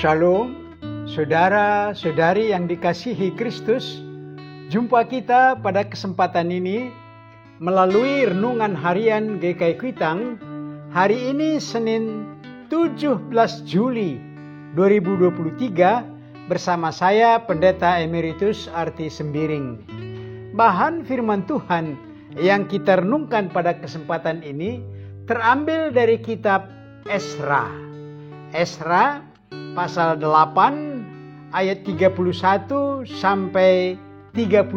Shalom, saudara-saudari yang dikasihi Kristus. Jumpa kita pada kesempatan ini melalui renungan harian GKI Kuitang. Hari ini Senin 17 Juli 2023 bersama saya Pendeta Emeritus Arti Sembiring. Bahan firman Tuhan yang kita renungkan pada kesempatan ini terambil dari kitab Ezra. Ezra pasal 8 ayat 31 sampai 36.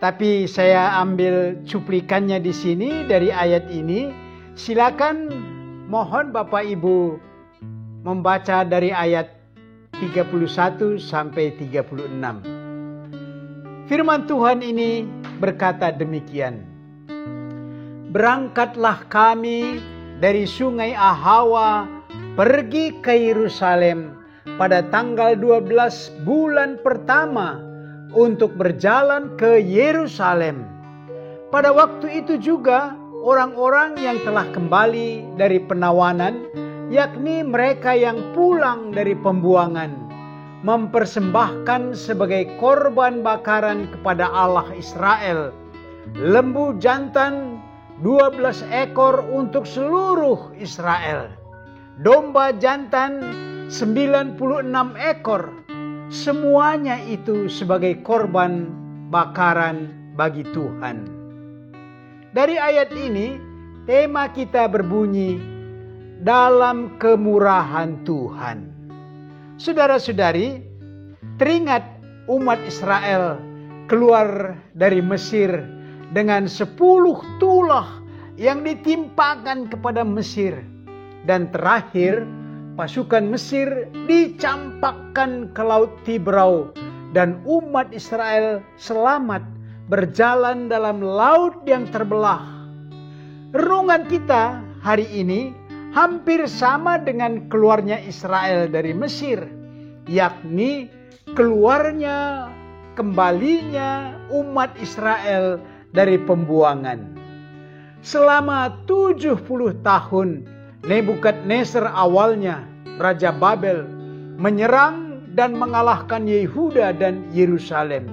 Tapi saya ambil cuplikannya di sini dari ayat ini. Silakan mohon Bapak Ibu membaca dari ayat 31 sampai 36. Firman Tuhan ini berkata demikian. Berangkatlah kami dari sungai Ahawa pergi ke Yerusalem pada tanggal 12 bulan pertama untuk berjalan ke Yerusalem. Pada waktu itu juga orang-orang yang telah kembali dari penawanan, yakni mereka yang pulang dari pembuangan, mempersembahkan sebagai korban bakaran kepada Allah Israel lembu jantan 12 ekor untuk seluruh Israel, domba jantan 96 ekor, semuanya itu sebagai korban bakaran bagi Tuhan. Dari ayat ini, tema kita berbunyi, dalam kemurahan Tuhan. Saudara-saudari, teringat umat Israel keluar dari Mesir dengan 10 tulah yang ditimpakan kepada Mesir. Dan terakhir, pasukan Mesir dicampakkan ke Laut Tiberau dan umat Israel selamat berjalan dalam laut yang terbelah. Renungan kita hari ini hampir sama dengan keluarnya Israel dari Mesir, yakni kembalinya umat Israel dari pembuangan. Selama 70 tahun Nebukadnezar awalnya, Raja Babel, menyerang dan mengalahkan Yehuda dan Yerusalem.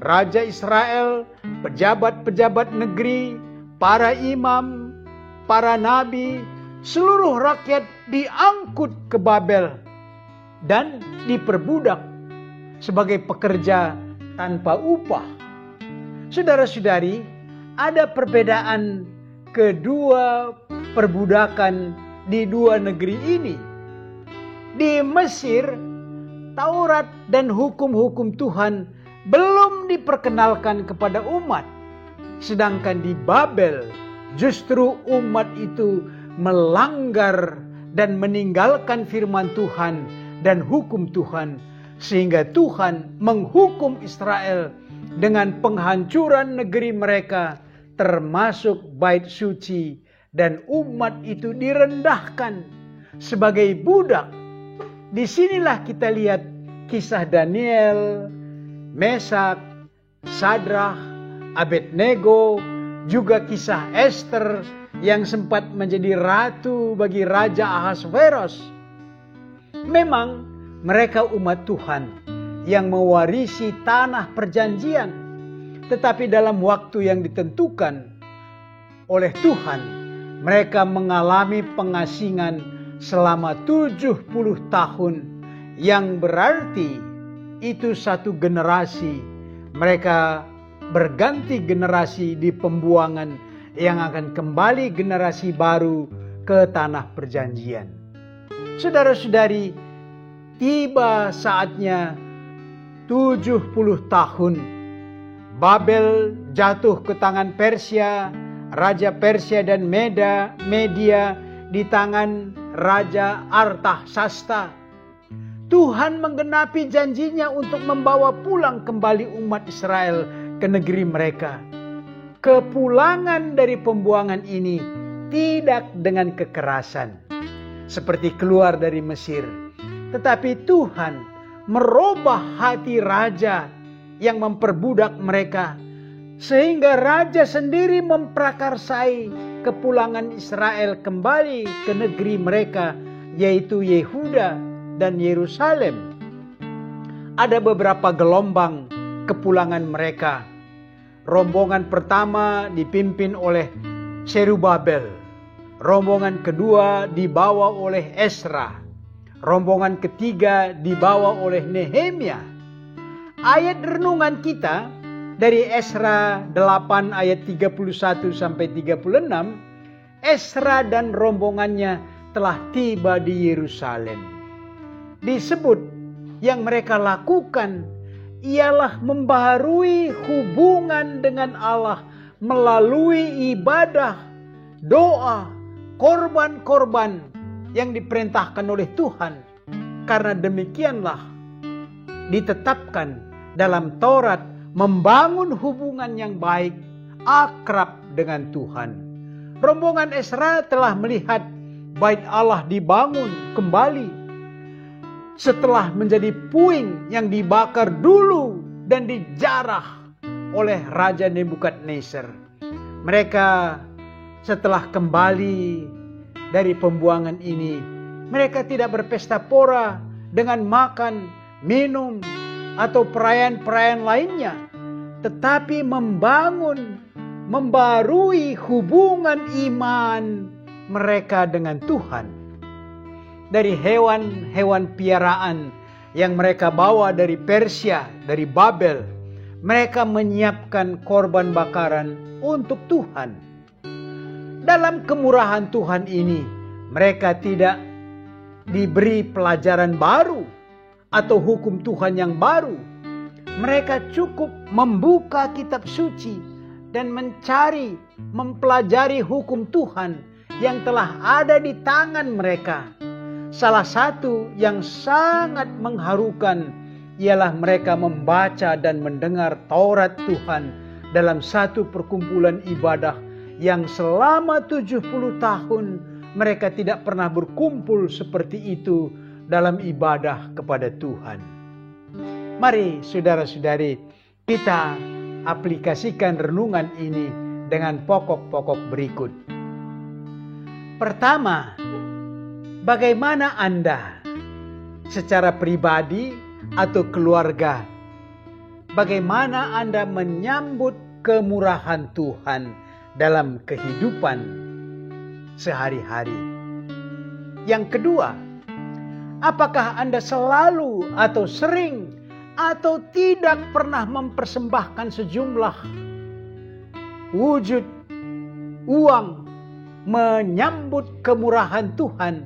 Raja Israel, pejabat-pejabat negeri, para imam, para nabi, seluruh rakyat diangkut ke Babel dan diperbudak sebagai pekerja tanpa upah. Saudara-saudari, ada perbedaan kedua perbudakan di dua negeri ini. Di Mesir, Taurat dan hukum-hukum Tuhan belum diperkenalkan kepada umat. Sedangkan di Babel, justru umat itu melanggar dan meninggalkan firman Tuhan dan hukum Tuhan, sehingga Tuhan menghukum Israel dengan penghancuran negeri mereka, termasuk bait suci, dan umat itu direndahkan sebagai budak. Disinilah kita lihat kisah Daniel, Mesak, Sadrah, Abednego, juga kisah Esther yang sempat menjadi ratu bagi Raja Ahasveros. Memang mereka umat Tuhan yang mewarisi tanah perjanjian, tetapi dalam waktu yang ditentukan oleh Tuhan, mereka mengalami pengasingan selama 70 tahun, yang berarti itu satu generasi. Mereka berganti generasi di pembuangan, yang akan kembali generasi baru ke tanah perjanjian. Saudara-saudari, tiba saatnya 70 tahun Babel jatuh ke tangan Persia, Raja Persia dan Media di tangan Raja Artahsasta. Tuhan menggenapi janjinya untuk membawa pulang kembali umat Israel ke negeri mereka. Kepulangan dari pembuangan ini tidak dengan kekerasan seperti keluar dari Mesir, tetapi Tuhan merubah hati raja yang memperbudak mereka, sehingga raja sendiri memprakarsai kepulangan Israel kembali ke negeri mereka, yaitu Yehuda dan Yerusalem. Ada beberapa gelombang kepulangan mereka. Rombongan pertama dipimpin oleh Zerubabel. Rombongan kedua dibawa oleh Ezra. Rombongan ketiga dibawa oleh Nehemia. Ayat renungan kita dari Ezra 8 ayat 31 sampai 36, Ezra dan rombongannya telah tiba di Yerusalem. Disebut yang mereka lakukan ialah membaharui hubungan dengan Allah melalui ibadah, doa, korban-korban yang diperintahkan oleh Tuhan. Karena demikianlah ditetapkan dalam Taurat membangun hubungan yang baik, akrab dengan Tuhan. Rombongan Ezra telah melihat bait Allah dibangun kembali setelah menjadi puing yang dibakar dulu dan dijarah oleh Raja Nebukadnezar. Mereka setelah kembali dari pembuangan ini, mereka tidak berpesta pora dengan makan, minum, atau perayaan-perayaan lainnya, tetapi membarui hubungan iman mereka dengan Tuhan. Dari hewan-hewan piaraan yang mereka bawa dari Persia, dari Babel, mereka menyiapkan korban bakaran untuk Tuhan. Dalam kemurahan Tuhan ini, mereka tidak diberi pelajaran baru atau hukum Tuhan yang baru. Mereka cukup membuka kitab suci dan mempelajari hukum Tuhan yang telah ada di tangan mereka. Salah satu yang sangat mengharukan ialah mereka membaca dan mendengar Taurat Tuhan dalam satu perkumpulan ibadah yang selama 70 tahun mereka tidak pernah berkumpul seperti itu dalam ibadah kepada Tuhan. Mari saudara-saudari, kita aplikasikan renungan ini dengan pokok-pokok berikut. Pertama, bagaimana Anda secara pribadi atau keluarga, bagaimana Anda menyambut kemurahan Tuhan dalam kehidupan sehari-hari? Yang kedua, apakah Anda selalu atau sering atau tidak pernah mempersembahkan sejumlah wujud uang menyambut kemurahan Tuhan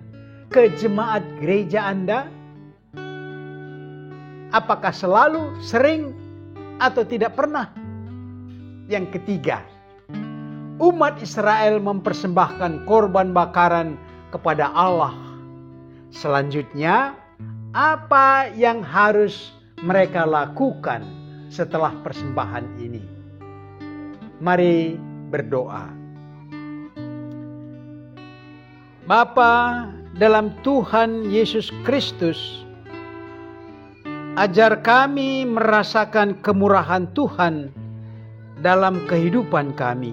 ke jemaat gereja Anda? Apakah selalu, sering, atau tidak pernah? Yang ketiga, umat Israel mempersembahkan korban bakaran kepada Allah. Selanjutnya, apa yang harus mereka lakukan setelah persembahan ini? Mari berdoa. Bapa dalam Tuhan Yesus Kristus, ajar kami merasakan kemurahan Tuhan dalam kehidupan kami.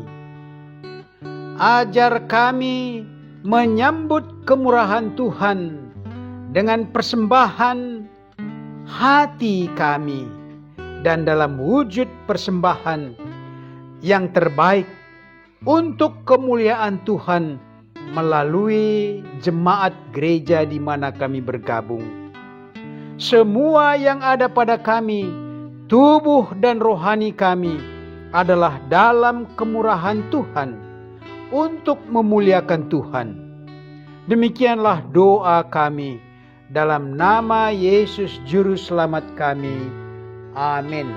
Ajar kami menyambut kemurahan Tuhan dengan persembahan hati kami dan dalam wujud persembahan yang terbaik untuk kemuliaan Tuhan melalui jemaat gereja di mana kami bergabung. Semua yang ada pada kami, tubuh dan rohani kami, adalah dalam kemurahan Tuhan untuk memuliakan Tuhan. Demikianlah doa kami dalam nama Yesus Juru Selamat kami. Amin.